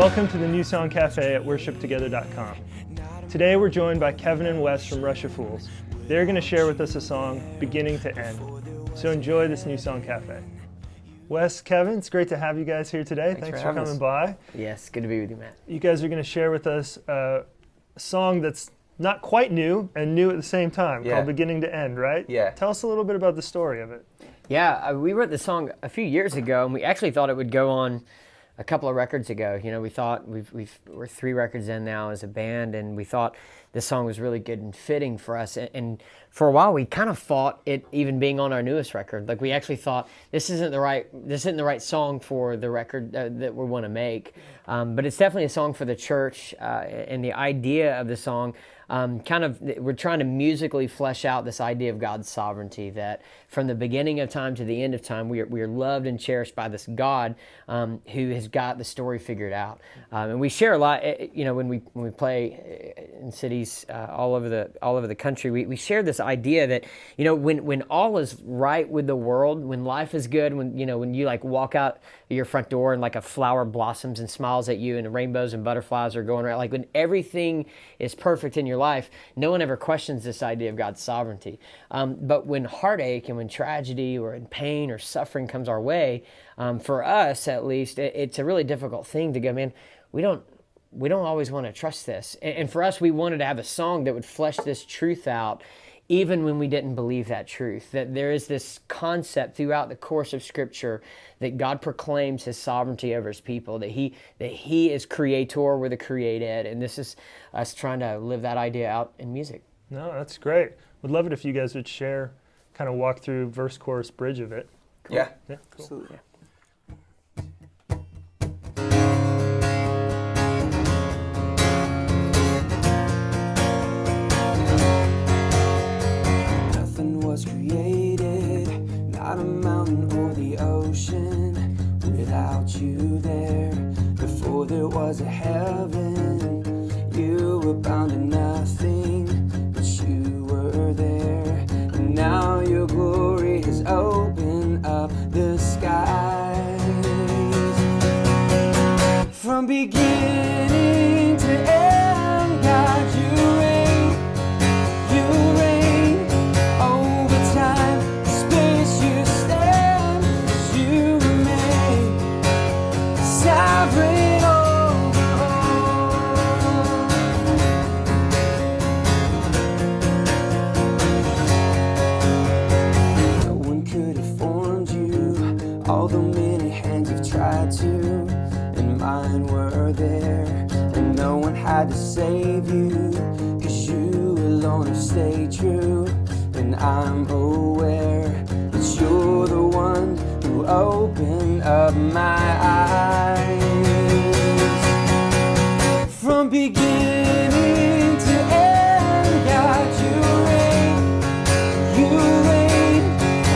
Welcome to the New Song Cafe at worshiptogether.com. Today we're joined by Kevin and Wes from Russia Fools. They're going to share with us a song beginning to end. So enjoy this New Song Cafe. Wes, Kevin, it's great to have you guys here today. Thanks for coming by. Yes, good to be with you, Matt. You guys are going to share with us a song that's not quite new and new at the same time, called Beginning to End, right? Yeah. Tell us a little bit about the story of it. Yeah, we wrote this song a few years ago, and we actually thought it would go on a couple of records ago. You know, we thought we're 3 records in now as a band, and we thought this song was really good and fitting for us. And for a while, we kind of fought it even being on our newest record. Like, we actually thought this isn't the right song for the record that we want to make. But it's definitely a song for the church, and the idea of the song. We're trying to musically flesh out this idea of God's sovereignty, that from the beginning of time to the end of time, we are loved and cherished by this God who has got the story figured out. And we share a lot, when we play in cities all over the country, we share this idea that, when all is right with the world, when life is good, when you like walk out your front door and like a flower blossoms and smiles at you and rainbows and butterflies are going around, like when everything is perfect in your life, no one ever questions this idea of God's sovereignty. But when heartache and when tragedy or in pain or suffering comes our way, for us at least, it's a really difficult thing to go, man, we don't always want to trust this. And for us, we wanted to have a song that would flesh this truth out, even when we didn't believe that truth, that there is this concept throughout the course of Scripture that God proclaims His sovereignty over His people, that He is creator, we're the created, and this is us trying to live that idea out in music. No, that's great. Would love it if you guys would share, kind of walk through verse, chorus, bridge of it. Cool. Yeah, cool. Absolutely. Was created, not a mountain or the ocean, without you there. Before there was a heaven, you were bound to nothing, but you were there. And now your glory has opened up the skies. From beginning to end, God, you reign, you reign. Had to save you, 'cause you alone have stayed true. And I'm aware that you're the one who opened up my eyes. From beginning to end, God, you reign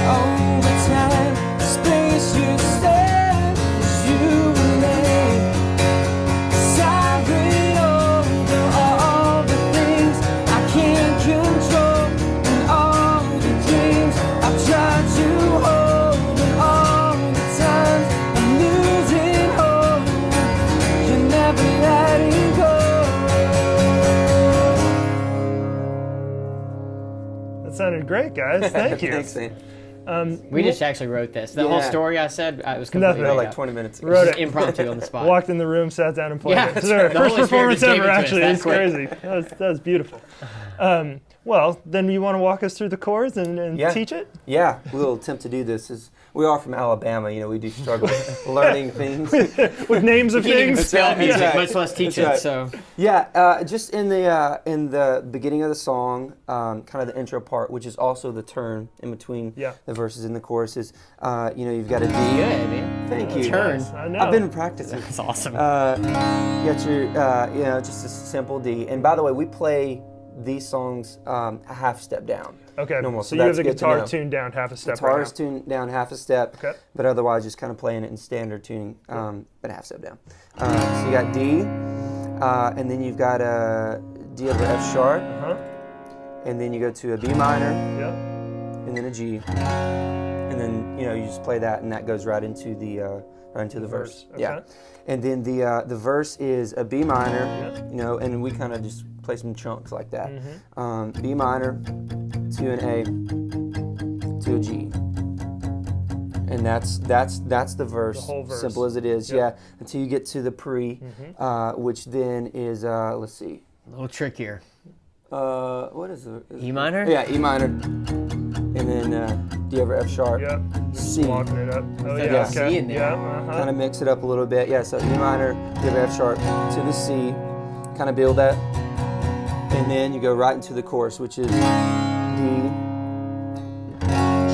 over time, space you stand, 'cause you remain sovereign. Sounded great, guys. Thank you. Thanks, man. We just actually wrote this. The whole story I said, it was completely Nothing. Like 20 minutes ago. Wrote it. Impromptu on the spot. Walked in the room, sat down, and played it. It's right. our The first Holy Spirit performance just gave ever, it to us actually. that It's quick. crazy. That was beautiful. Well, then you want to walk us through the chords and teach it? Yeah, we'll attempt to do this. We are from Alabama, we do struggle learning things. With names of You can't even things? spell music, right. much less teach That's it. right. So Yeah, just in the beginning of the song, kind of the intro part, which is also the turn in between the verses and the choruses. You've got a D. good, man. Thank you. Turn. I know. I've been practicing. That's awesome. You got your, just a simple D. And by the way, we play these songs a half step down. Okay, Normal. so you have that's the good to guitar know. tuned down half a step Guitar right is tuned down half a step, Okay. but otherwise just kind of playing it in standard tuning, but half step down. So you got D, and then you've got a D over F sharp, now. and then you go to a B minor, Yep. and then a G, and then you just play that, and that goes right into the verse. Okay. Yeah, and then the verse is a B minor, and we kind of just play some chunks like that. B minor to an A to a G. And that's the verse, the whole verse. Simple as it is, Yep. yeah. Until you get to the pre, which then is let's see, A little trickier. what is it? E minor? Yeah, E minor, and then D over F sharp, Yep. C. Walking it up. Oh Got yeah. a C Okay. in there. Yeah. Kind of mix it up a little bit, yeah. So E minor, D over F sharp to the C, kind of build that, and then you go right into the chorus, which is D,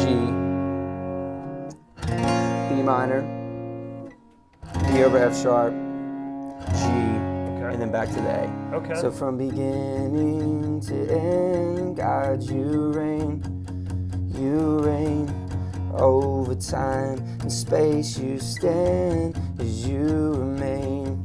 G, B minor, D over F sharp, G, and then back to the A. Okay. So from beginning to end, God, you reign over time and space. You stand as you remain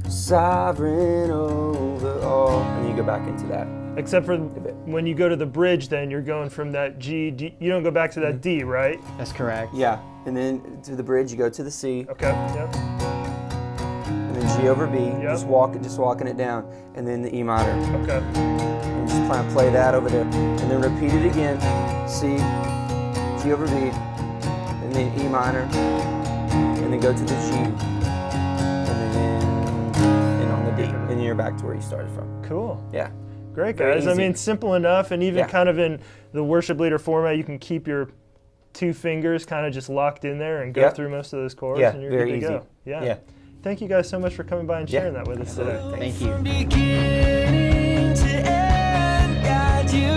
sovereign over all. And you go back into that. Except for when you go to the bridge, then you're going from that G, D. You don't go back to that D, right? That's correct. Yeah, and then to the bridge you go to the C, Okay. Yep. and then G over B. Yep. Just walking it down, and then the E minor. Okay. And just try and play that over there, and then repeat it again. C, G over B, and then E minor, and then go to the G, and then on the D, and you're back to where you started from. Cool. Yeah. Great, Very guys. I easy. mean, simple enough, and even Yeah. kind of in the worship leader format, you can keep your two fingers kind of just locked in there and go Yep. through most of those chords, Yeah, and you're very good to easy. go. Yeah. Yeah. Thank you guys so much for coming by and sharing that with us today. Thank you. Beginning to end, God, you